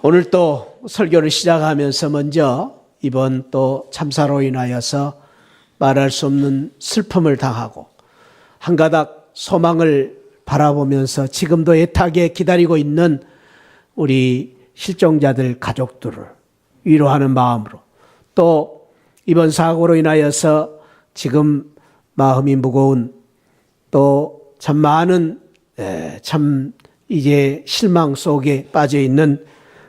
오늘 또 설교를 시작하면서 먼저 이번 또 참사로 인하여서 말할 수 없는 슬픔을 당하고 한 가닥 소망을 바라보면서 지금도 애타게 기다리고 있는 우리 실종자들 가족들을 위로하는 마음으로, 또 이번 사고로 인하여서 지금 마음이 무거운, 또 참 많은 참 이제 실망 속에 빠져 있는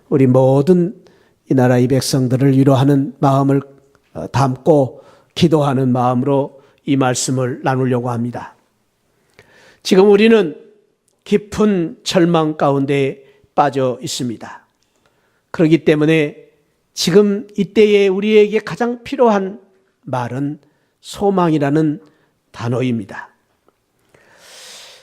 우리 모든 이 나라 이 백성들을 위로하는 마음을 담고 기도하는 마음으로 이 말씀을 나누려고 합니다. 지금 우리는 깊은 절망 가운데 빠져 있습니다. 그렇기 때문에 지금 이때에 우리에게 가장 필요한 말은 소망이라는 단어입니다.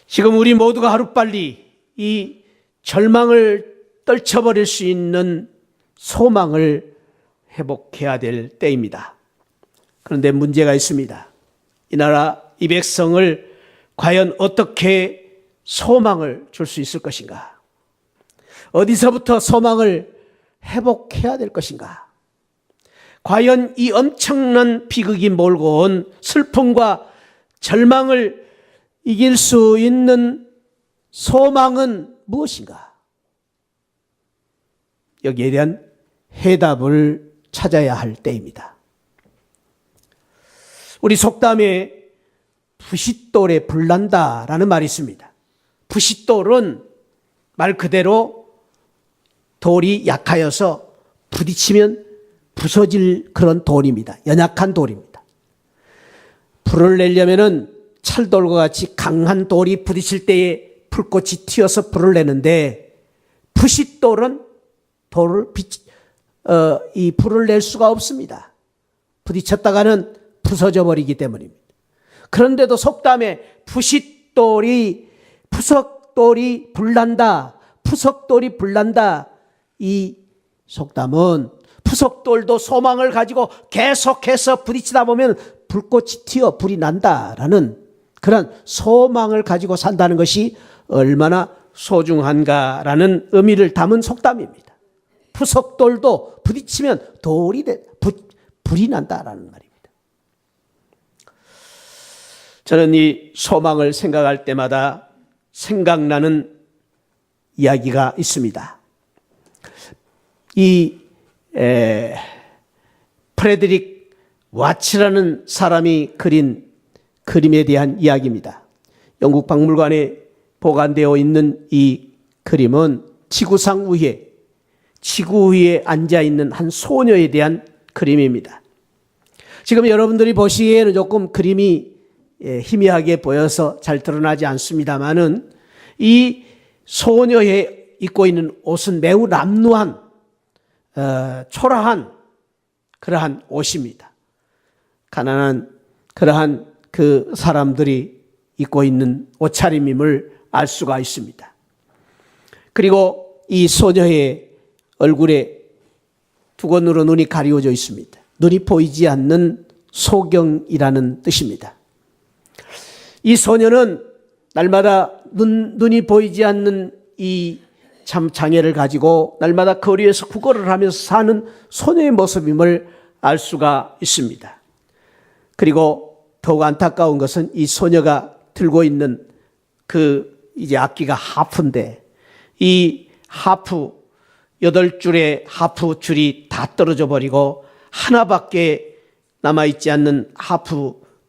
지금 우리 모두가 하루빨리 이 절망을 떨쳐버릴 수 있는 소망을 회복해야 될 때입니다. 그런데 문제가 있습니다. 이 나라 이 백성을 과연 어떻게 소망을 줄 수 있을 것인가? 어디서부터 소망을 회복해야 될 것인가? 과연 이 엄청난 비극이 몰고 온 슬픔과 절망을 이길 수 있는 소망은 무엇인가? 여기에 대한 해답을 찾아야 할 때입니다. 우리 속담에 부싯돌에 불난다라는 말이 있습니다. 부싯돌은 말 그대로 돌이 약하여서 부딪히면 부서질 그런 돌입니다. 연약한 돌입니다. 불을 내려면은 찰돌과 같이 강한 돌이 부딪힐 때에 불꽃이 튀어서 불을 내는데, 부싯돌은 이 불을 낼 수가 없습니다. 부딪혔다가는 부서져 버리기 때문입니다. 그런데도 속담에 부싯돌이 푸석돌이 불난다, 푸석돌이 불난다, 이 속담은 푸석돌도 소망을 가지고 계속해서 부딪히다 보면 불꽃이 튀어 불이 난다라는 그런 소망을 가지고 산다는 것이 얼마나 소중한가라는 의미를 담은 속담입니다. 푸석돌도 부딪히면 불이 난다라는 말입니다. 저는 이 소망을 생각할 때마다 생각나는 이야기가 있습니다. 이 프레드릭 와츠라는 사람이 그린 그림에 대한 이야기입니다. 영국 박물관에 보관되어 있는 이 그림은 지구상 위에, 지구 위에 앉아있는 한 소녀에 대한 그림입니다. 지금 여러분들이 보시기에는 조금 그림이 희미하게 보여서 잘 드러나지 않습니다만은, 이 소녀의 입고 있는 옷은 매우 남루한 초라한 그러한 옷입니다. 가난한 그러한 그 사람들이 입고 있는 옷차림임을 알 수가 있습니다. 그리고 이 소녀의 얼굴에 두건으로 눈이 가리워져 있습니다. 눈이 보이지 않는 소경이라는 뜻입니다. 이 소녀는 날마다 눈이 보이지 않는 이 참 장애를 가지고 날마다 거리에서 구걸을 하면서 사는 소녀의 모습임을 알 수가 있습니다. 그리고 더욱 안타까운 것은 이 소녀가 들고 있는 그 이제 악기가 하프인데, 이 하프 8줄의 하프 줄이 다 떨어져 버리고 하나밖에 남아있지 않는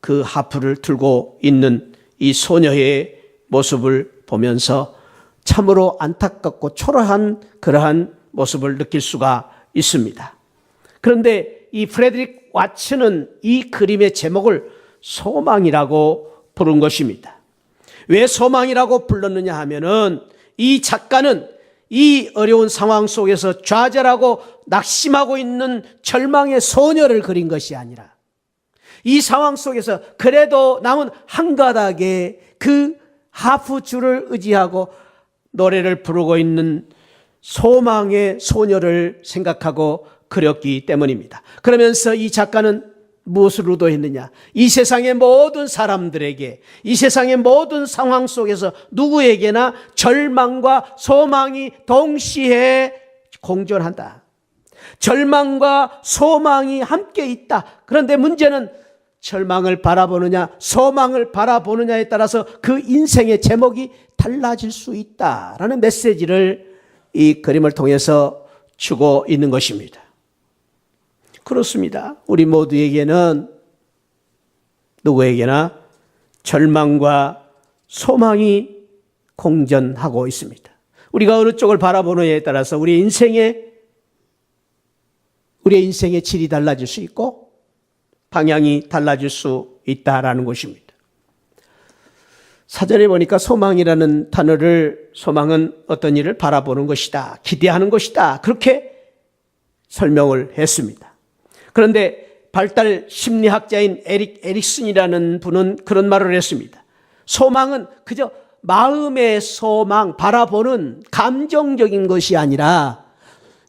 그 하프를 들고 있는 이 소녀의 모습을 보면서 참으로 안타깝고 초라한 그러한 모습을 느낄 수가 있습니다. 그런데 이 프레드릭 와츠는 이 그림의 제목을 소망이라고 부른 것입니다. 왜 소망이라고 불렀느냐 하면은, 이 작가는 이 어려운 상황 속에서 좌절하고 낙심하고 있는 절망의 소녀를 그린 것이 아니라, 이 상황 속에서 그래도 남은 한 가닥의 그 하프 줄을 의지하고 노래를 부르고 있는 소망의 소녀를 생각하고 그렸기 때문입니다. 그러면서 이 작가는 무엇을 의도했느냐? 이 세상의 모든 사람들에게, 이 세상의 모든 상황 속에서 누구에게나 절망과 소망이 동시에 공존한다. 절망과 소망이 함께 있다. 그런데 문제는 절망을 바라보느냐 소망을 바라보느냐에 따라서 그 인생의 제목이 달라질 수 있다라는 메시지를 이 그림을 통해서 주고 있는 것입니다. 그렇습니다. 우리 모두에게는 누구에게나 절망과 소망이 공존하고 있습니다. 우리가 어느 쪽을 바라보느냐에 따라서 우리의 인생의 질이 달라질 수 있고 방향이 달라질 수 있다라는 것입니다. 사전에 보니까 소망이라는 단어를 소망은 어떤 일을 바라보는 것이다. 기대하는 것이다. 그렇게 설명을 했습니다. 그런데 발달 심리학자인 에릭슨이라는 분은 그런 말을 했습니다. 소망은 그저 마음의 소망, 바라보는 감정적인 것이 아니라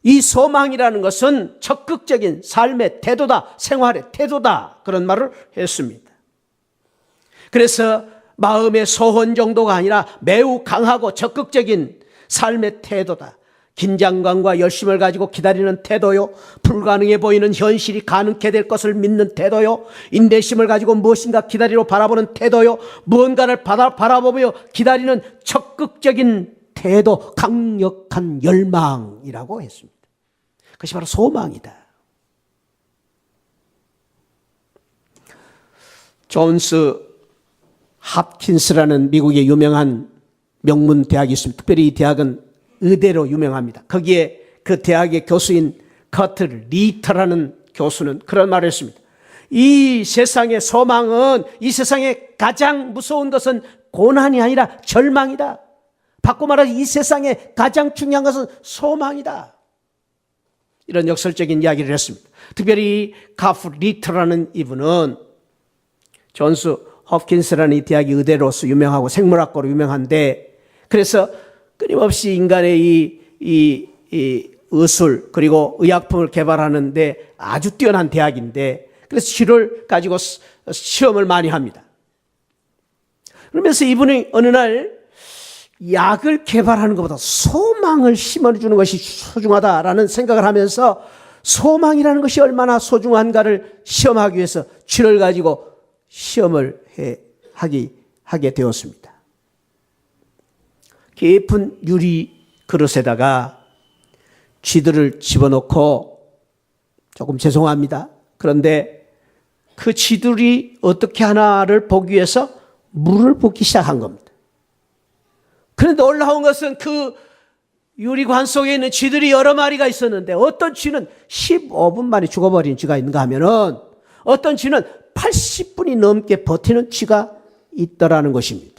이 소망이라는 것은 적극적인 삶의 태도다, 생활의 태도다. 그런 말을 했습니다. 그래서 마음의 소원 정도가 아니라 매우 강하고 적극적인 삶의 태도다. 긴장감과 열심을 가지고 기다리는 태도요. 불가능해 보이는 현실이 가능케 될 것을 믿는 태도요. 인내심을 가지고 무엇인가 기다리러 바라보는 태도요. 무언가를 바라보며 기다리는 적극적인 태도, 강력한 열망이라고 했습니다. 그것이 바로 소망이다. 존스 홉킨스라는 미국의 유명한 명문 대학이 있습니다. 특별히 이 대학은 의대로 유명합니다. 거기에 그 대학의 교수인 커트 리터라는 교수는 그런 말을 했습니다. 이 세상의 소망은, 이 세상에 가장 무서운 것은 고난이 아니라 절망이다. 바꿔 말하자 이 세상에 가장 중요한 것은 소망이다. 이런 역설적인 이야기를 했습니다. 특별히 카프 리터라는 이분은 존스 홉킨스라는 이 대학이 의대로서 유명하고 생물학과로 유명한데, 그래서 끊임없이 인간의 이 의술 그리고 의약품을 개발하는데 아주 뛰어난 대학인데, 그래서 치료를 가지고 시험을 많이 합니다. 그러면서 이분이 어느 날 약을 개발하는 것보다 소망을 심어주는 것이 소중하다라는 생각을 하면서 소망이라는 것이 얼마나 소중한가를 시험하기 위해서 치료를 가지고 시험을 하게 되었습니다. 깊은 유리 그릇에다가 쥐들을 집어넣고, 조금 죄송합니다. 그런데 그 쥐들이 어떻게 하나를 보기 위해서 물을 붓기 시작한 겁니다. 그런데 놀라운 것은 그 유리관 속에 있는 쥐들이 여러 마리가 있었는데, 어떤 쥐는 15분 만에 죽어버린 쥐가 있는가 하면은 어떤 쥐는 80분이 넘게 버티는 쥐가 있더라는 것입니다.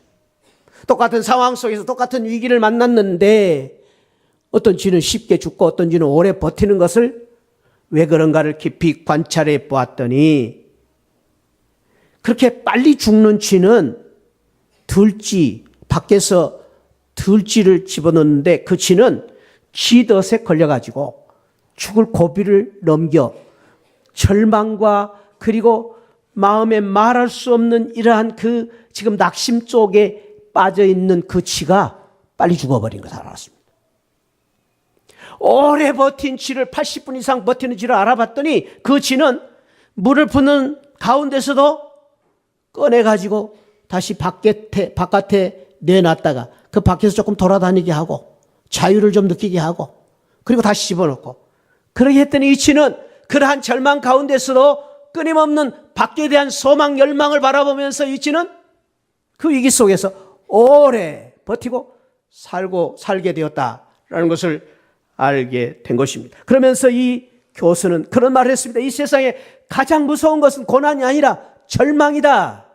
똑같은 상황 속에서 똑같은 위기를 만났는데 어떤 쥐는 쉽게 죽고 어떤 쥐는 오래 버티는 것을 왜 그런가를 깊이 관찰해 보았더니, 그렇게 빨리 죽는 쥐는 들쥐, 밖에서 들쥐를 집어넣는데 그 쥐는 쥐덫에 걸려가지고 죽을 고비를 넘겨 절망과 그리고 마음에 말할 수 없는 이러한 그 지금 낙심 쪽에 빠져있는 그 쥐가 빨리 죽어버린 것을 알았습니다. 오래 버틴 쥐를, 80분 이상 버티는 쥐를 알아봤더니 그 쥐는 물을 붓는 가운데서도 꺼내가지고 다시 바깥에 내놨다가 그 밖에서 조금 돌아다니게 하고 자유를 좀 느끼게 하고 그리고 다시 집어넣고, 그렇게 했더니 이 쥐는 그러한 절망 가운데서도 끊임없는 밖에 대한 소망, 열망을 바라보면서 이 쥐는 그 위기 속에서 오래 버티고 살게 되었다라는 것을 알게 된 것입니다. 그러면서 이 교수는 그런 말을 했습니다. 이 세상에 가장 무서운 것은 고난이 아니라 절망이다.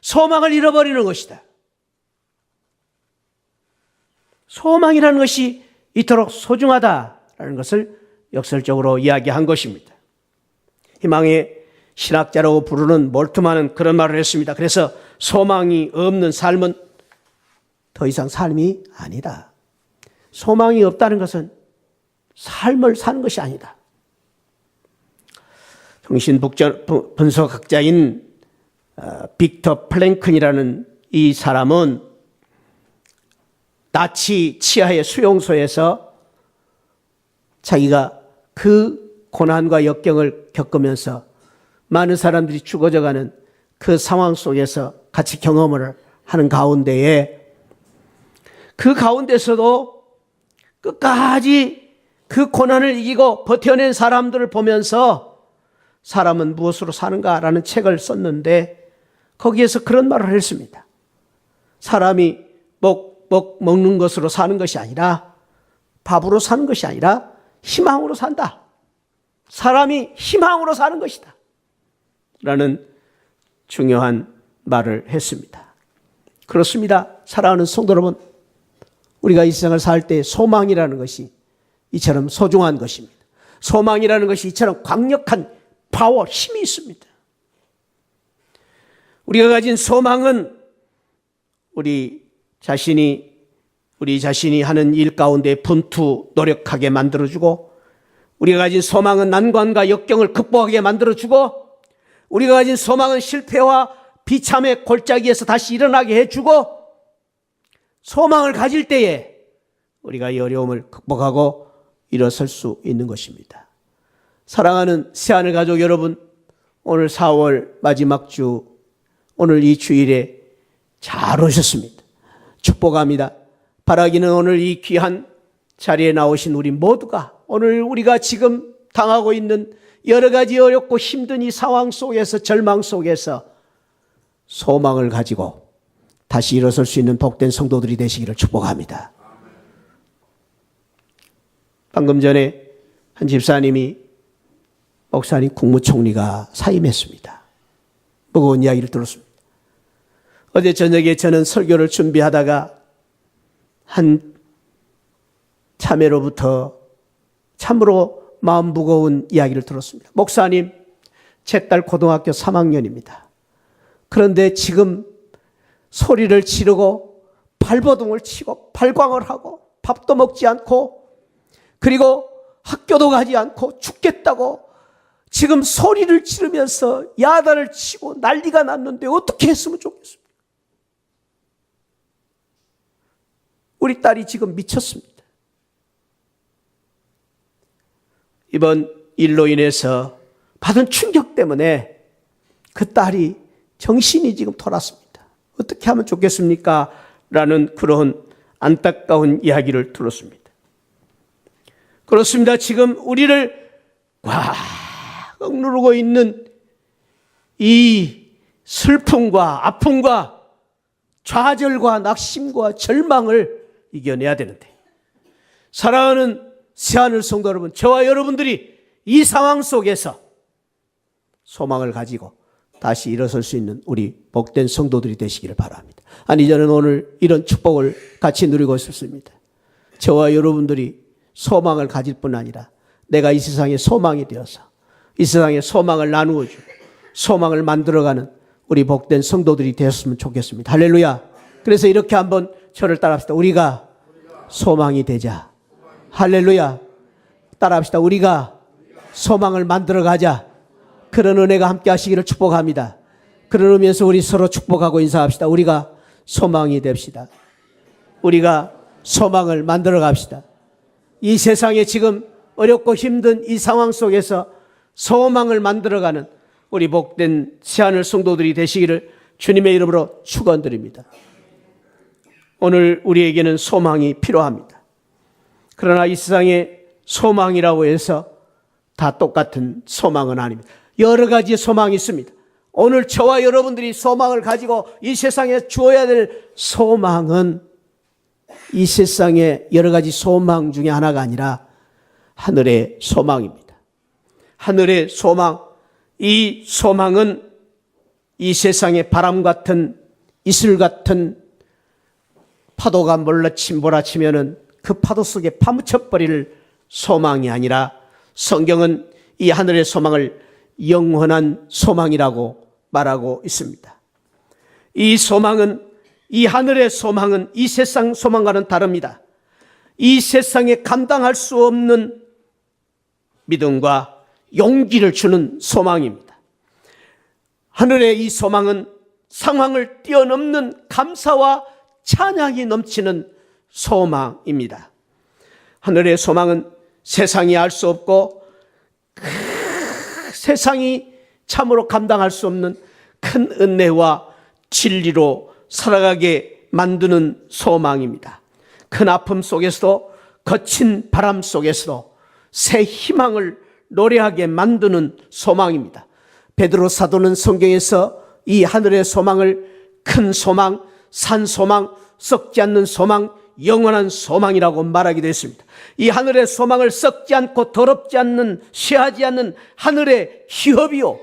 소망을 잃어버리는 것이다. 소망이라는 것이 이토록 소중하다라는 것을 역설적으로 이야기한 것입니다. 희망의 신학자라고 부르는 몰트만은 그런 말을 했습니다. 그래서 소망이 없는 삶은 더 이상 삶이 아니다. 소망이 없다는 것은 삶을 사는 것이 아니다. 정신분석학자인 빅터 플랭큰이라는 이 사람은 나치 치하의 수용소에서 자기가 그 고난과 역경을 겪으면서 많은 사람들이 죽어져가는 그 상황 속에서 같이 경험을 하는 가운데에 그 가운데서도 끝까지 그 고난을 이기고 버텨낸 사람들을 보면서 사람은 무엇으로 사는가라는 책을 썼는데 거기에서 그런 말을 했습니다. 사람이 먹는 것으로 사는 것이 아니라 밥으로 사는 것이 아니라 희망으로 산다. 사람이 희망으로 사는 것이다. 라는 중요한 말을 했습니다. 그렇습니다. 사랑하는 성도 여러분, 우리가 이 세상을 살 때 소망이라는 것이 이처럼 소중한 것입니다. 소망이라는 것이 이처럼 강력한 파워, 힘이 있습니다. 우리가 가진 소망은 우리 자신이 하는 일 가운데 분투, 노력하게 만들어주고, 우리가 가진 소망은 난관과 역경을 극복하게 만들어주고, 우리가 가진 소망은 실패와 비참의 골짜기에서 다시 일어나게 해주고, 소망을 가질 때에 우리가 이 어려움을 극복하고 일어설 수 있는 것입니다. 사랑하는 새하늘 가족 여러분, 오늘 4월 마지막 주, 오늘 이 주일에 잘 오셨습니다. 축복합니다. 바라기는 오늘 이 귀한 자리에 나오신 우리 모두가 오늘 우리가 지금 당하고 있는 여러 가지 어렵고 힘든 이 상황 속에서, 절망 속에서 소망을 가지고 다시 일어설 수 있는 복된 성도들이 되시기를 축복합니다. 방금 전에 한 집사님이 목사님 국무총리가 사임했습니다. 무거운 이야기를 들었습니다. 어제 저녁에 저는 설교를 준비하다가 한 자매로부터 참으로 마음 무거운 이야기를 들었습니다. 목사님, 제 딸 고등학교 3학년입니다. 그런데 지금 소리를 지르고 발버둥을 치고 발광을 하고 밥도 먹지 않고 그리고 학교도 가지 않고 죽겠다고 지금 소리를 지르면서 야단을 치고 난리가 났는데 어떻게 했으면 좋겠습니까? 우리 딸이 지금 미쳤습니다. 이번 일로 인해서 받은 충격 때문에 그 딸이 정신이 지금 돌았습니다. 어떻게 하면 좋겠습니까? 라는 그런 안타까운 이야기를 들었습니다. 그렇습니다. 지금 우리를 꽉 억누르고 있는 이 슬픔과 아픔과 좌절과 낙심과 절망을 이겨내야 되는데, 사랑하는 새하늘 성도 여러분, 저와 여러분들이 이 상황 속에서 소망을 가지고 다시 일어설 수 있는 우리 복된 성도들이 되시기를 바랍니다. 아니, 저는 오늘 이런 축복을 같이 누리고 싶습니다. 저와 여러분들이 소망을 가질 뿐 아니라 내가 이 세상에 소망이 되어서 이 세상에 소망을 나누어주고 소망을 만들어가는 우리 복된 성도들이 되었으면 좋겠습니다. 할렐루야. 그래서 이렇게 한번 저를 따라합시다. 우리가 소망이 되자. 할렐루야. 따라합시다. 우리가 소망을 만들어가자. 그런 은혜가 함께 하시기를 축복합니다. 그런 의미에서 우리 서로 축복하고 인사합시다. 우리가 소망이 됩시다. 우리가 소망을 만들어 갑시다. 이 세상에 지금 어렵고 힘든 이 상황 속에서 소망을 만들어가는 우리 복된 새하늘 성도들이 되시기를 주님의 이름으로 축원드립니다. 오늘 우리에게는 소망이 필요합니다. 그러나 이 세상에 소망이라고 해서 다 똑같은 소망은 아닙니다. 여러 가지의 소망이 있습니다. 오늘 저와 여러분들이 소망을 가지고 이 세상에 주어야 될 소망은 이 세상의 여러 가지 소망 중에 하나가 아니라 하늘의 소망입니다. 하늘의 소망, 이 소망은 이 세상의 바람 같은 이슬 같은 파도가 몰아치면은 그 파도 속에 파묻혀버릴 소망이 아니라 성경은 이 하늘의 소망을 영원한 소망이라고 말하고 있습니다. 이 소망은, 이 하늘의 소망은 이 세상 소망과는 다릅니다. 이 세상에 감당할 수 없는 믿음과 용기를 주는 소망입니다. 하늘의 이 소망은 상황을 뛰어넘는 감사와 찬양이 넘치는 소망입니다. 하늘의 소망은 세상이 알 수 없고 세상이 참으로 감당할 수 없는 큰 은혜와 진리로 살아가게 만드는 소망입니다. 큰 아픔 속에서도 거친 바람 속에서도 새 희망을 노래하게 만드는 소망입니다. 베드로 사도는 성경에서 이 하늘의 소망을 큰 소망, 산 소망, 썩지 않는 소망, 영원한 소망이라고 말하기도 했습니다. 이 하늘의 소망을 썩지 않고 더럽지 않는, 쇠하지 않는 하늘의 기업이요,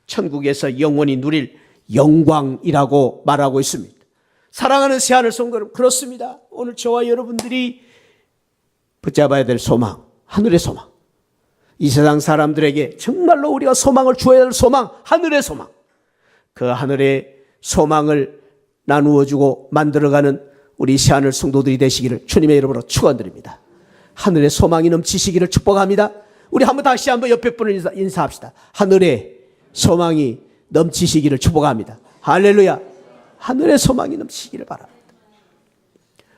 천국에서 영원히 누릴 영광이라고 말하고 있습니다. 사랑하는 새하늘 성도 여러분, 그렇습니다. 오늘 저와 여러분들이 붙잡아야 될 소망, 하늘의 소망, 이 세상 사람들에게 정말로 우리가 소망을 주어야 할 소망, 하늘의 소망, 그 하늘의 소망을 나누어주고 만들어가는 우리 새하늘 성도들이 되시기를 주님의 이름으로 축원드립니다. 하늘의 소망이 넘치시기를 축복합니다. 우리 다시 한번 옆에 분을 인사합시다. 하늘의 소망이 넘치시기를 축복합니다. 할렐루야. 하늘의 소망이 넘치시기를 바랍니다.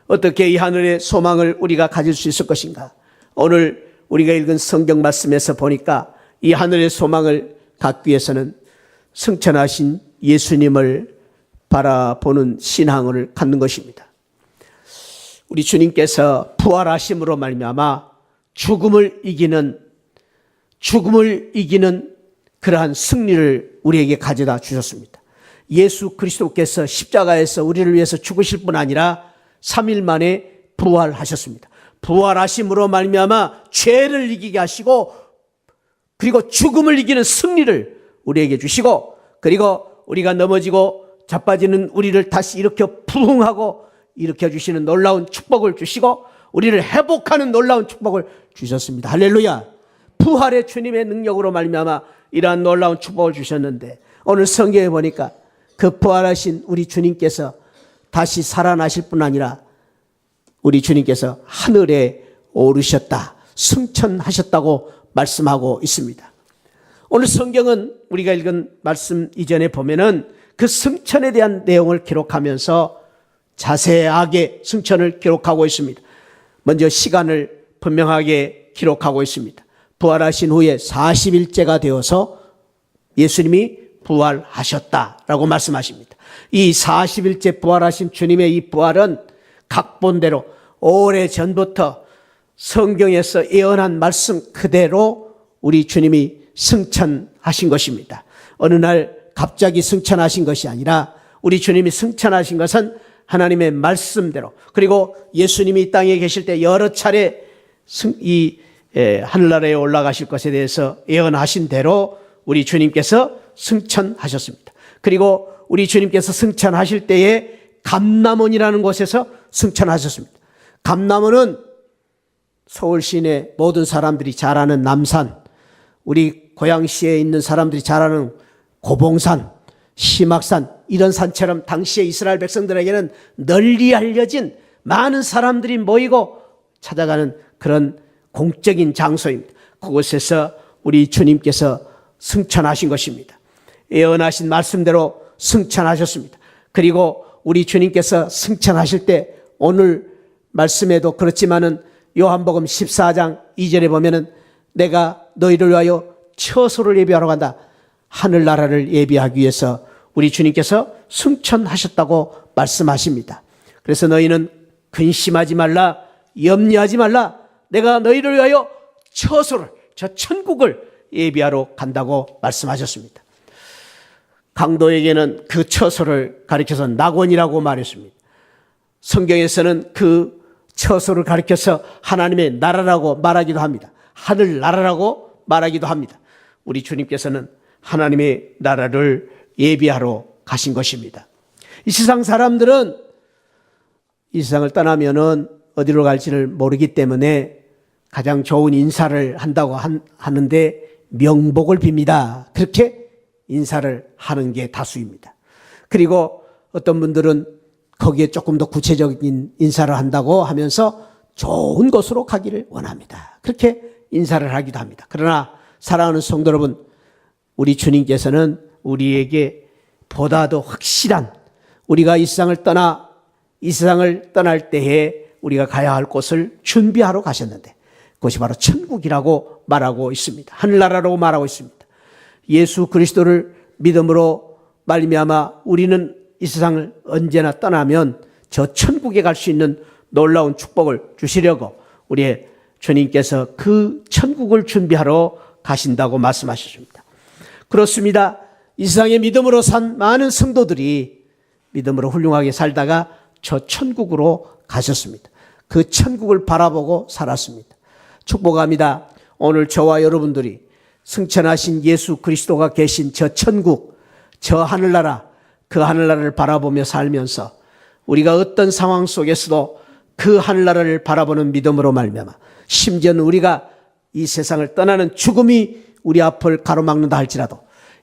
어떻게 이 하늘의 소망을 우리가 가질 수 있을 것인가? 오늘 우리가 읽은 성경 말씀에서 보니까 이 하늘의 소망을 갖기 위해서는 승천하신 예수님을 바라보는 신앙을 갖는 것입니다. 우리 주님께서 부활하심으로 말미암아 죽음을 이기는 그러한 승리를 우리에게 가져다 주셨습니다. 예수 그리스도께서 십자가에서 우리를 위해서 죽으실 뿐 아니라 3일 만에 부활하셨습니다. 부활하심으로 말미암아 죄를 이기게 하시고, 그리고 죽음을 이기는 승리를 우리에게 주시고, 그리고 우리가 넘어지고 자빠지는 우리를 다시 일으켜 부흥하고 일으켜 주시는 놀라운 축복을 주시고, 우리를 회복하는 놀라운 축복을 주셨습니다. 할렐루야. 부활의 주님의 능력으로 말미암아 이러한 놀라운 축복을 주셨는데, 오늘 성경에 보니까 그 부활하신 우리 주님께서 다시 살아나실 뿐 아니라 우리 주님께서 하늘에 오르셨다, 승천하셨다고 말씀하고 있습니다. 오늘 성경은 우리가 읽은 말씀 이전에 보면은 그 승천에 대한 내용을 기록하면서 자세하게 승천을 기록하고 있습니다. 먼저 시간을 분명하게 기록하고 있습니다. 부활하신 후에 40일째가 되어서 예수님이 부활하셨다라고 말씀하십니다. 이 40일째 부활하신 주님의 이 부활은 각본대로 오래전부터 성경에서 예언한 말씀 그대로 우리 주님이 승천하신 것입니다. 어느 날 갑자기 승천하신 것이 아니라 우리 주님이 승천하신 것은 하나님의 말씀대로, 그리고 예수님이 이 땅에 계실 때 여러 차례 하늘나라에 올라가실 것에 대해서 예언하신 대로 우리 주님께서 승천하셨습니다. 그리고 우리 주님께서 승천하실 때에 감람원이라는 곳에서 승천하셨습니다. 감람원은 서울 시내 모든 사람들이 잘 아는 남산, 우리 고양시에 있는 사람들이 잘 아는 고봉산, 시막산, 이런 산처럼 당시에 이스라엘 백성들에게는 널리 알려진 많은 사람들이 모이고 찾아가는 그런 공적인 장소입니다. 그곳에서 우리 주님께서 승천하신 것입니다. 예언하신 말씀대로 승천하셨습니다. 그리고 우리 주님께서 승천하실 때 오늘 말씀에도 그렇지만은 요한복음 14장 2절에 보면은 내가 너희를 위하여 처소를 예비하러 간다. 하늘나라를 예비하기 위해서 우리 주님께서 승천하셨다고 말씀하십니다. 그래서 너희는 근심하지 말라, 염려하지 말라. 내가 너희를 위하여 처소를, 저 천국을 예비하러 간다고 말씀하셨습니다. 강도에게는 그 처소를 가리켜서 낙원이라고 말했습니다. 성경에서는 그 처소를 가리켜서 하나님의 나라라고 말하기도 합니다. 하늘나라라고 말하기도 합니다. 우리 주님께서는 하나님의 나라를 예비하러 가신 것입니다. 이 세상 사람들은 이 세상을 떠나면은 어디로 갈지를 모르기 때문에 가장 좋은 인사를 한다고 하는데 명복을 빕니다. 그렇게 인사를 하는 게 다수입니다. 그리고 어떤 분들은 거기에 조금 더 구체적인 인사를 한다고 하면서 좋은 곳으로 가기를 원합니다. 그렇게 인사를 하기도 합니다. 그러나 사랑하는 성도 여러분, 우리 주님께서는 우리에게 보다 더 확실한, 우리가 이 세상을 떠날 때에 우리가 가야 할 곳을 준비하러 가셨는데, 그것이 바로 천국이라고 말하고 있습니다. 하늘나라라고 말하고 있습니다. 예수 그리스도를 믿음으로 말미암아 우리는 이 세상을 언제나 떠나면 저 천국에 갈 수 있는 놀라운 축복을 주시려고 우리의 주님께서 그 천국을 준비하러 가신다고 말씀하셨습니다. 그렇습니다. 이 세상에 믿음으로 산 많은 성도들이 믿음으로 훌륭하게 살다가 저 천국으로 가셨습니다. 그 천국을 바라보고 살았습니다. 축복합니다. 오늘 저와 여러분들이 승천하신 예수 그리스도가 계신 저 천국, 저 하늘나라, 그 하늘나라를 바라보며 살면서 우리가 어떤 상황 속에서도 그 하늘나라를 바라보는 믿음으로 말미암아 심지어는 우리가 이 세상을 떠나는 죽음이 우리 앞을 가로막는다 할지라도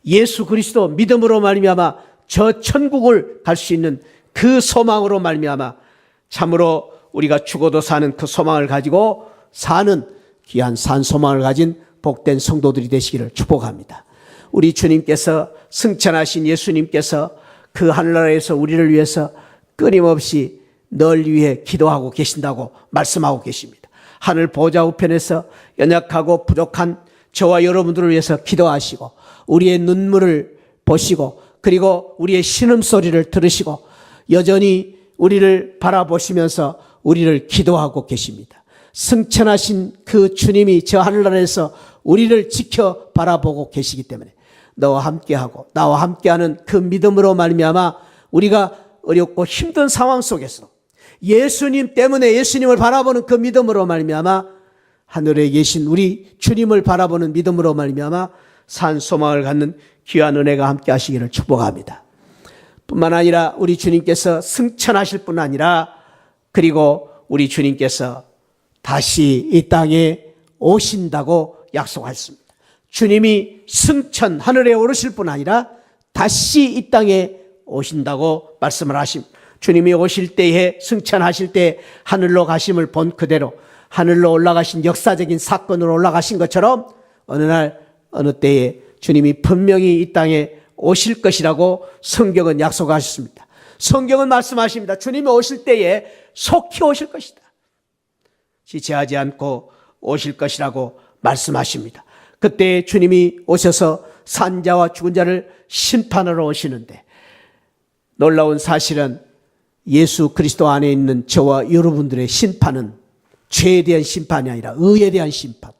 예수 그리스도 믿음으로 말미암아 저 천국을 갈 수 있는 그 소망으로 말미암아 참으로 우리가 죽어도 사는 그 소망을 가지고 사는 귀한 산 소망을 가진 복된 성도들이 되시기를 축복합니다. 우리 주님께서 승천하신 예수님께서 그 하늘나라에서 우리를 위해서 끊임없이 널 위해 기도하고 계신다고 말씀하고 계십니다. 하늘 보좌 우편에서 연약하고 부족한 저와 여러분들을 위해서 기도하시고 우리의 눈물을 보시고 그리고 우리의 신음소리를 들으시고 여전히 우리를 바라보시면서 우리를 기도하고 계십니다. 승천하신 그 주님이 저 하늘나라에서 우리를 지켜 바라보고 계시기 때문에 너와 함께하고 나와 함께하는 그 믿음으로 말미암아 우리가 어렵고 힘든 상황 속에서 예수님 때문에 예수님을 바라보는 그 믿음으로 말미암아 하늘에 계신 우리 주님을 바라보는 믿음으로 말미암아 산 소망을 갖는 귀한 은혜가 함께 하시기를 축복합니다. 뿐만 아니라 우리 주님께서 승천하실 뿐 아니라 그리고 우리 주님께서 다시 이 땅에 오신다고 약속하셨습니다. 주님이 승천 하늘에 오르실 뿐 아니라 다시 이 땅에 오신다고 말씀을 하십니다. 주님이 오실 때에 승천하실 때 하늘로 가심을 본 그대로 하늘로 올라가신 역사적인 사건으로 올라가신 것처럼 어느 날 어느 때에 주님이 분명히 이 땅에 오실 것이라고 성경은 약속하셨습니다. 성경은 말씀하십니다. 주님이 오실 때에 속히 오실 것이다. 지체하지 않고 오실 것이라고 말씀하십니다. 그때 주님이 오셔서 산자와 죽은 자를 심판하러 오시는데 놀라운 사실은 예수 그리스도 안에 있는 저와 여러분들의 심판은 죄에 대한 심판이 아니라 의에 대한 심판.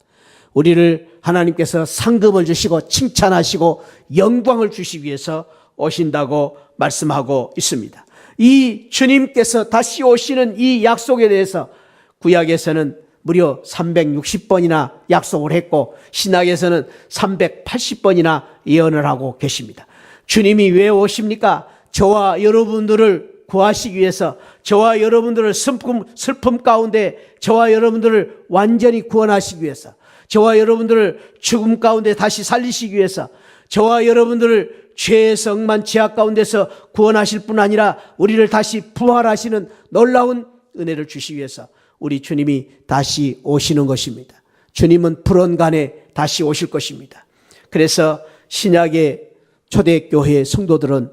우리를 하나님께서 상급을 주시고 칭찬하시고 영광을 주시기 위해서 오신다고 말씀하고 있습니다. 이 주님께서 다시 오시는 이 약속에 대해서 구약에서는 무려 360번이나 약속을 했고 신약에서는 380번이나 예언을 하고 계십니다. 주님이 왜 오십니까? 저와 여러분들을 구하시기 위해서 저와 여러분들을 슬픔 가운데 저와 여러분들을 완전히 구원하시기 위해서 저와 여러분들을 죽음 가운데 다시 살리시기 위해서 저와 여러분들을 죄의 성만 죄악 가운데서 구원하실 뿐 아니라 우리를 다시 부활하시는 놀라운 은혜를 주시기 위해서 우리 주님이 다시 오시는 것입니다. 주님은 불언간에 다시 오실 것입니다. 그래서 신약의 초대교회 성도들은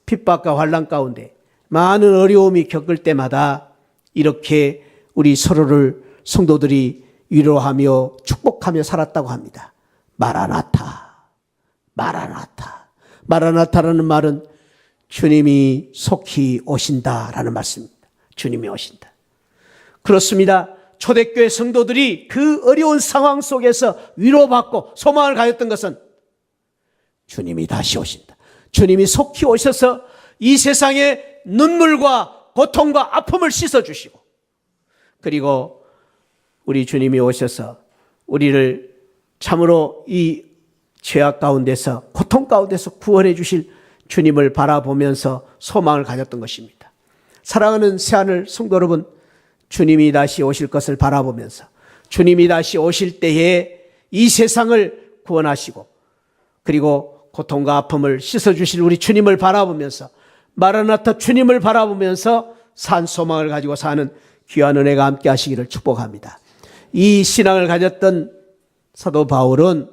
핍박과 환난 가운데 많은 어려움이 겪을 때마다 이렇게 우리 서로를 성도들이 위로하며 축복하며 살았다고 합니다. 마라나타, 마라나타. 마라나타라는 말은 주님이 속히 오신다라는 말씀입니다. 주님이 오신다. 그렇습니다. 초대교회 성도들이 그 어려운 상황 속에서 위로받고 소망을 가졌던 것은 주님이 다시 오신다. 주님이 속히 오셔서 이 세상의 눈물과 고통과 아픔을 씻어주시고 그리고 우리 주님이 오셔서 우리를 참으로 이 죄악 가운데서 고통 가운데서 구원해 주실 주님을 바라보면서 소망을 가졌던 것입니다. 사랑하는 새하늘 성도 여러분, 주님이 다시 오실 것을 바라보면서 주님이 다시 오실 때에 이 세상을 구원하시고 그리고 고통과 아픔을 씻어주실 우리 주님을 바라보면서 마라나타 주님을 바라보면서 산 소망을 가지고 사는 귀한 은혜가 함께 하시기를 축복합니다. 이 신앙을 가졌던 사도 바울은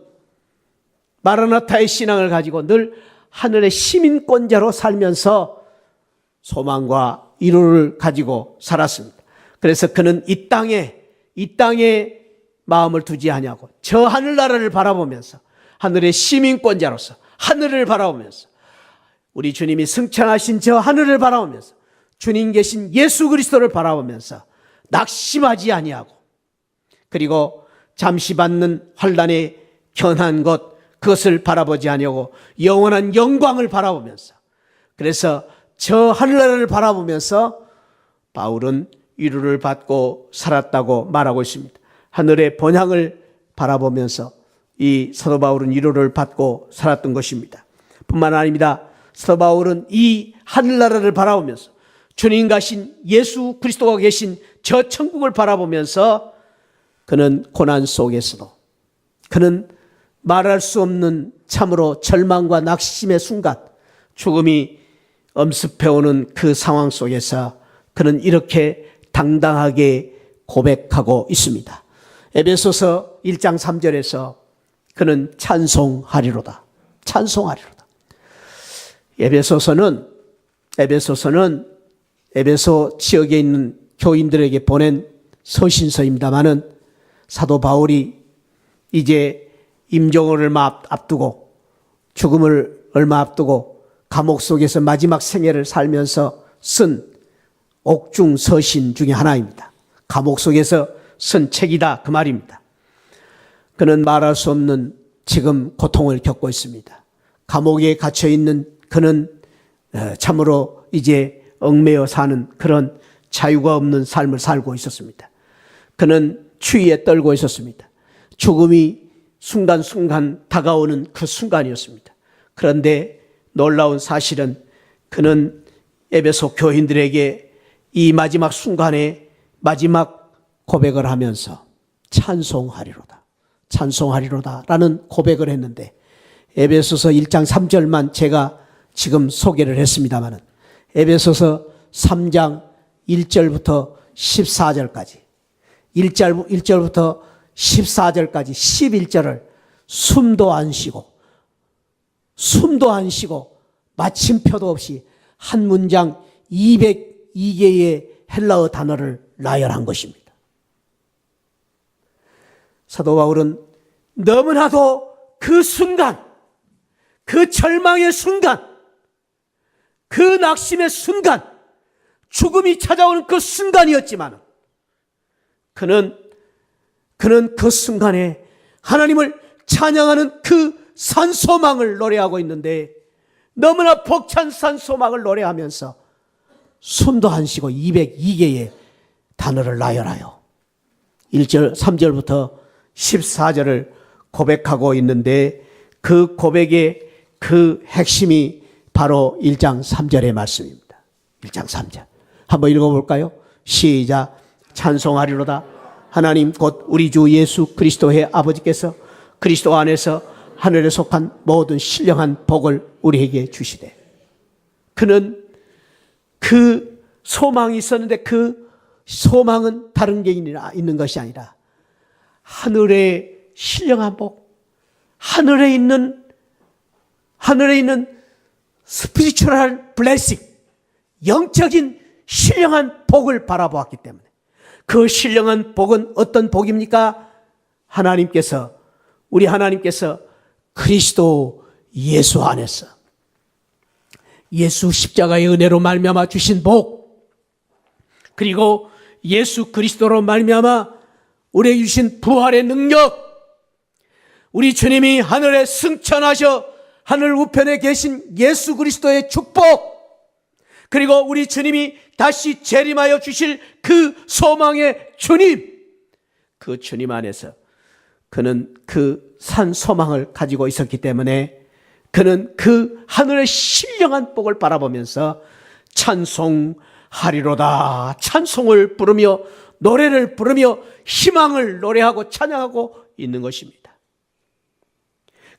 마라나타의 신앙을 가지고 늘 하늘의 시민권자로 살면서 소망과 위로를 가지고 살았습니다. 그래서 그는 이 땅에 마음을 두지 아니하고 저 하늘나라를 바라보면서 하늘의 시민권자로서 하늘을 바라보면서 우리 주님이 승천하신 저 하늘을 바라보면서 주님 계신 예수 그리스도를 바라보면서 낙심하지 아니하고 그리고 잠시 받는 환난에 견한 것 그것을 바라보지 아니하고 영원한 영광을 바라보면서 그래서 저 하늘나라를 바라보면서 바울은 위로를 받고 살았다고 말하고 있습니다. 하늘의 번향을 바라보면서 이 사도 바울은 위로를 받고 살았던 것입니다. 뿐만 아닙니다. 사도 바울은 이 하늘나라를 바라보면서 주님 가신 예수 그리스도가 계신 저 천국을 바라보면서 그는 고난 속에서도 그는 말할 수 없는 참으로 절망과 낙심의 순간 죽음이 엄습해오는 그 상황 속에서 그는 이렇게 당당하게 고백하고 있습니다. 에베소서 1장 3절에서 그는 찬송하리로다. 찬송하리로다. 에베소서는 에베소 지역에 있는 교인들에게 보낸 서신서입니다마는 사도 바울이 이제 임종을 얼마 앞두고 죽음을 얼마 앞두고 감옥 속에서 마지막 생애를 살면서 쓴 옥중 서신 중에 하나입니다. 감옥 속에서 쓴 책이다 그 말입니다. 그는 말할 수 없는 지금 고통을 겪고 있습니다. 감옥에 갇혀 있는 그는 참으로 이제 얽매여 사는 그런 자유가 없는 삶을 살고 있었습니다. 그는 추위에 떨고 있었습니다. 죽음이 순간순간 다가오는 그 순간이었습니다. 그런데 놀라운 사실은 그는 에베소 교인들에게 이 마지막 순간에 마지막 고백을 하면서 찬송하리로다. 찬송하리로다 라는 고백을 했는데 에베소서 1장 3절만 제가 지금 소개를 했습니다마는 에베소서 3장 1절부터 14절까지 1절부터 14절까지 11절을 숨도 안 쉬고 마침표도 없이 한 문장 202개의 헬라어 단어를 나열한 것입니다. 사도 바울은 너무나도 그 순간, 그 절망의 순간, 그 낙심의 순간, 죽음이 찾아오는 그 순간이었지만 그는 그 순간에 하나님을 찬양하는 그 산소망을 노래하고 있는데 너무나 벅찬 산소망을 노래하면서 숨도 안 쉬고 202개의 단어를 나열하여 1절, 3절부터 14절을 고백하고 있는데 그 고백의 그 핵심이 바로 1장 3절의 말씀입니다. 1장 3절. 한번 읽어볼까요? 시작. 찬송하리로다. 하나님 곧 우리 주 예수 그리스도의 아버지께서 그리스도 안에서 하늘에 속한 모든 신령한 복을 우리에게 주시되 그는 그 소망이 있었는데 그 소망은 다른 게 있는 것이 아니라 하늘의 신령한 복, 하늘에 있는 스피리추얼 블레싱, 영적인 신령한 복을 바라보았기 때문에 그 신령한 복은 어떤 복입니까? 우리 하나님께서 그리스도 예수 안에서 예수 십자가의 은혜로 말미암아 주신 복, 그리고 예수 그리스도로 말미암아 우리에게 주신 부활의 능력, 우리 주님이 하늘에 승천하셔 하늘 우편에 계신 예수 그리스도의 축복, 그리고 우리 주님이 다시 재림하여 주실 그 소망의 주님, 그 주님 안에서 그는 그 산 소망을 가지고 있었기 때문에 그는 그 하늘의 신령한 복을 바라보면서 찬송하리로다. 찬송을 부르며 노래를 부르며 희망을 노래하고 찬양하고 있는 것입니다.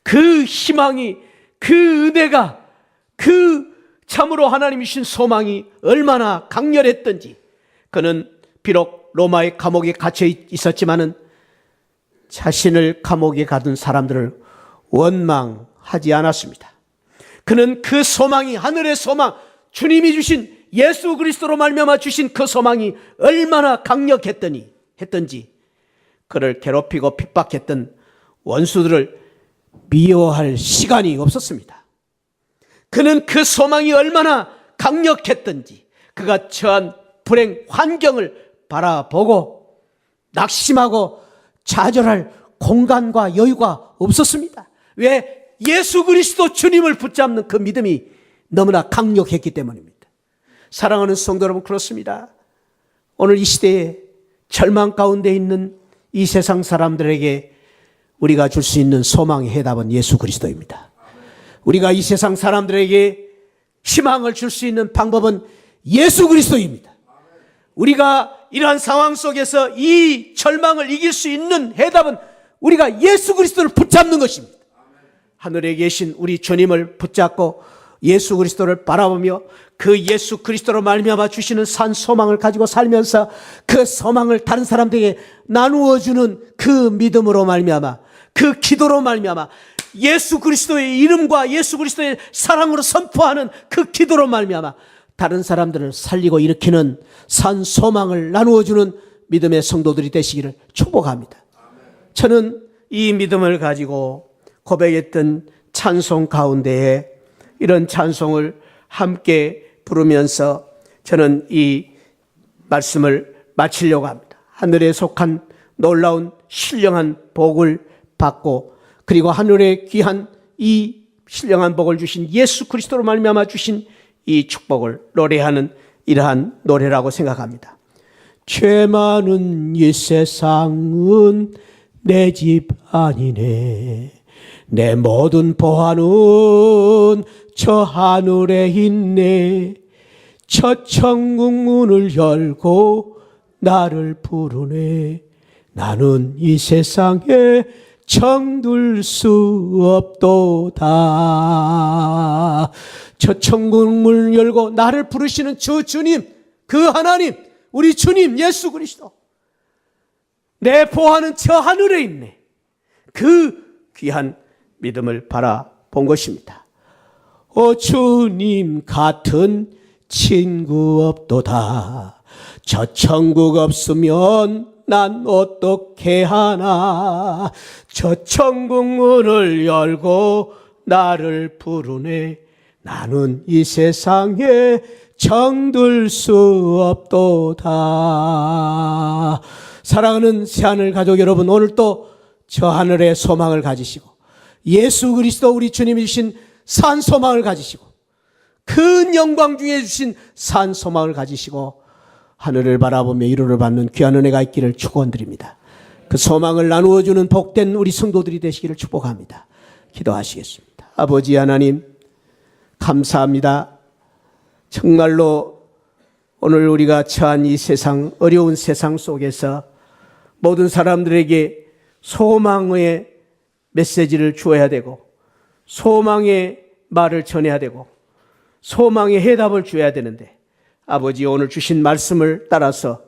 그 희망이, 그 은혜가, 그 참으로 하나님이 주신 소망이 얼마나 강렬했던지 그는 비록 로마의 감옥에 갇혀 있었지만은 자신을 감옥에 가둔 사람들을 원망하지 않았습니다. 그는 그 소망이, 하늘의 소망, 주님이 주신 예수 그리스도로 말미암아 주신 그 소망이 얼마나 강력했던지 그를 괴롭히고 핍박했던 원수들을 미워할 시간이 없었습니다. 그는 그 소망이 얼마나 강력했던지 그가 처한 불행 환경을 바라보고 낙심하고 좌절할 공간과 여유가 없었습니다. 왜? 예수 그리스도 주님을 붙잡는 그 믿음이 너무나 강력했기 때문입니다. 사랑하는 성도 여러분, 그렇습니다. 오늘 이 시대에 절망 가운데 있는 이 세상 사람들에게 우리가 줄 수 있는 소망의 해답은 예수 그리스도입니다. 우리가 이 세상 사람들에게 희망을 줄 수 있는 방법은 예수 그리스도입니다. 우리가 이러한 상황 속에서 이 절망을 이길 수 있는 해답은 우리가 예수 그리스도를 붙잡는 것입니다. 하늘에 계신 우리 주님을 붙잡고 예수 그리스도를 바라보며 그 예수 그리스도로 말미암아 주시는 산 소망을 가지고 살면서 그 소망을 다른 사람들에게 나누어 주는 그 믿음으로 말미암아, 그 기도로 말미암아, 예수 그리스도의 이름과 예수 그리스도의 사랑으로 선포하는 그 기도로 말미암아 다른 사람들을 살리고 일으키는 산 소망을 나누어 주는 믿음의 성도들이 되시기를 축복합니다. 저는 이 믿음을 가지고 고백했던 찬송 가운데에 이런 찬송을 함께 부르면서 저는 이 말씀을 마치려고 합니다. 하늘에 속한 놀라운 신령한 복을 받고 그리고 하늘에 귀한 이 신령한 복을 주신 예수 그리스도로 말미암아 주신 이 축복을 노래하는 이러한 노래라고 생각합니다. 죄 많은 이 세상은 내 집 아니네. 내 모든 보화는 저 하늘에 있네. 저 천국 문을 열고 나를 부르네. 나는 이 세상에 정들 수 없도다. 저 천국 문을 열고 나를 부르시는 저 주님, 그 하나님, 우리 주님 예수 그리스도. 내 보화는 저 하늘에 있네. 그 귀한 믿음을 바라본 것입니다. 오 주님 같은 친구 없도다. 저 천국 없으면 난 어떻게 하나. 저 천국 문을 열고 나를 부르네. 나는 이 세상에 정들 수 없도다. 사랑하는 새하늘 가족 여러분, 오늘 또 저 하늘의 소망을 가지시고 예수 그리스도 우리 주님이 주신 산 소망을 가지시고 큰 영광 중에 주신 산 소망을 가지시고 하늘을 바라보며 위로를 받는 귀한 은혜가 있기를 축원드립니다. 그 소망을 나누어주는 복된 우리 성도들이 되시기를 축복합니다. 기도하시겠습니다. 아버지 하나님, 감사합니다. 정말로 오늘 우리가 처한 이 세상, 어려운 세상 속에서 모든 사람들에게 소망의 메시지를 주어야 되고 소망의 말을 전해야 되고 소망의 해답을 줘야 되는데 아버지, 오늘 주신 말씀을 따라서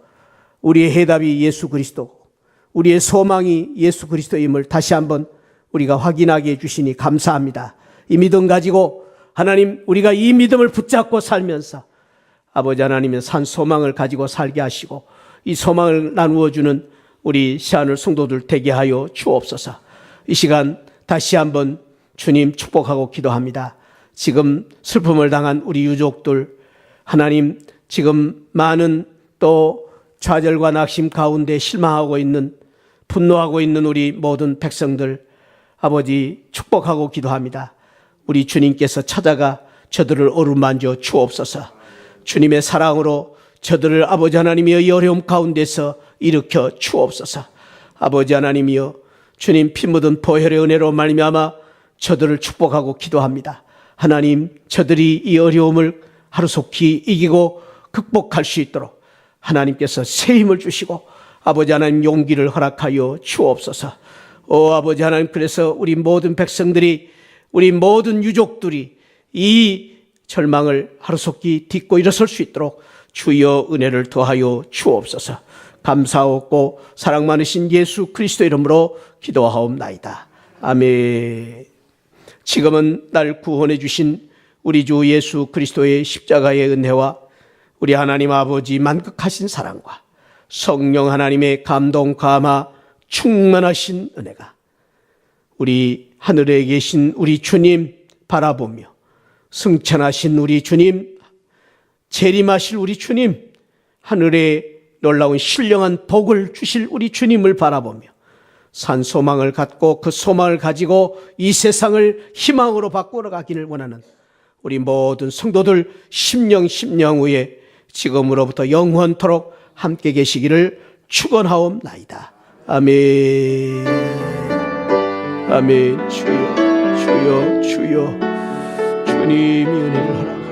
우리의 해답이 예수 그리스도고 우리의 소망이 예수 그리스도임을 다시 한번 우리가 확인하게 해주시니 감사합니다. 이 믿음 가지고 하나님, 우리가 이 믿음을 붙잡고 살면서 아버지 하나님의 산 소망을 가지고 살게 하시고 이 소망을 나누어주는 우리 새하늘 성도들 되게 하여 주옵소서. 이 시간 다시 한번 주님 축복하고 기도합니다. 지금 슬픔을 당한 우리 유족들, 하나님, 지금 많은 또 좌절과 낙심 가운데 실망하고 있는, 분노하고 있는 우리 모든 백성들, 아버지 축복하고 기도합니다. 우리 주님께서 찾아가 저들을 어루만져 주옵소서. 주님의 사랑으로 저들을 아버지 하나님이여 이 어려움 가운데서 일으켜 주옵소서. 아버지 하나님이여, 주님 피 묻은 보혈의 은혜로 말미암아 저들을 축복하고 기도합니다. 하나님, 저들이 이 어려움을 하루속히 이기고 극복할 수 있도록 하나님께서 새 힘을 주시고 아버지 하나님 용기를 허락하여 주옵소서. 아버지 하나님, 그래서 우리 모든 백성들이, 우리 모든 유족들이 이 절망을 하루속히 딛고 일어설 수 있도록 주여 은혜를 더하여 주옵소서. 감사하고 사랑 많으신 예수 그리스도 이름으로 기도하옵나이다. 아멘. 지금은 날 구원해 주신 우리 주 예수 그리스도의 십자가의 은혜와 우리 하나님 아버지 만극하신 사랑과 성령 하나님의 감동 감화 충만하신 은혜가 우리 하늘에 계신 우리 주님 바라보며, 승천하신 우리 주님, 재림하실 우리 주님, 하늘에 놀라운 신령한 복을 주실 우리 주님을 바라보며 산 소망을 갖고 그 소망을 가지고 이 세상을 희망으로 바꾸어 가기를 원하는 우리 모든 성도들 심령 후에 지금으로부터 영원토록 함께 계시기를 축원하옵나이다. 아멘. 아멘. 주여 주님이 은혜를 하라.